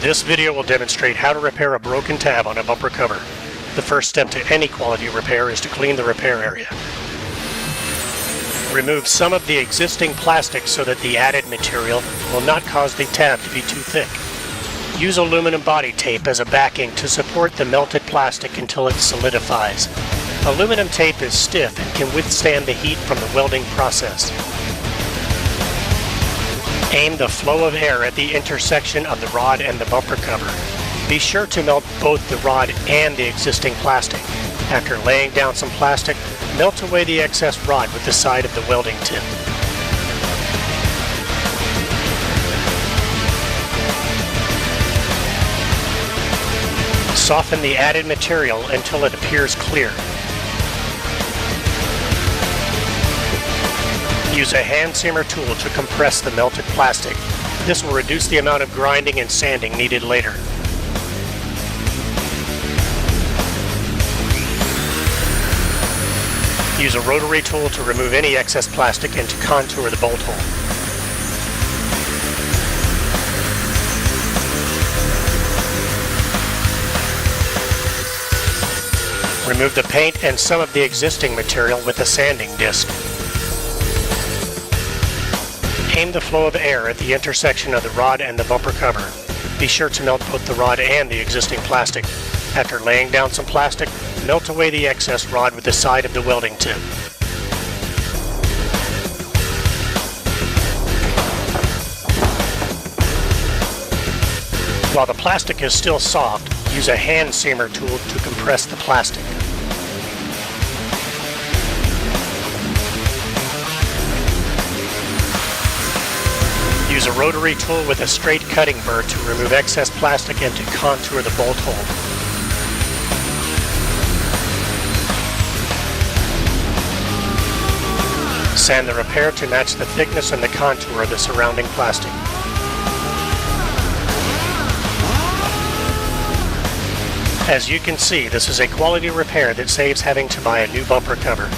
This video will demonstrate how to repair a broken tab on a bumper cover. The first step to any quality repair is to clean the repair area. Remove some of the existing plastic so that the added material will not cause the tab to be too thick. Use aluminum body tape as a backing to support the melted plastic until it solidifies. Aluminum tape is stiff and can withstand the heat from the welding process. Aim the flow of air at the intersection of the rod and the bumper cover. Be sure to melt both the rod and the existing plastic. After laying down some plastic, melt away the excess rod with the side of the welding tip. Soften the added material until it appears clear. Use a hand seamer tool to compress the melted plastic. This will reduce the amount of grinding and sanding needed later. Use a rotary tool to remove any excess plastic and to contour the bolt hole. Remove the paint and some of the existing material with a sanding disc. Aim the flow of air at the intersection of the rod and the bumper cover. Be sure to melt both the rod and the existing plastic. After laying down some plastic, melt away the excess rod with the side of the welding tip. While the plastic is still soft, use a hand seamer tool to compress the plastic. Use a rotary tool with a straight cutting burr to remove excess plastic and to contour the bolt hole. Sand the repair to match the thickness and the contour of the surrounding plastic. As you can see, this is a quality repair that saves having to buy a new bumper cover.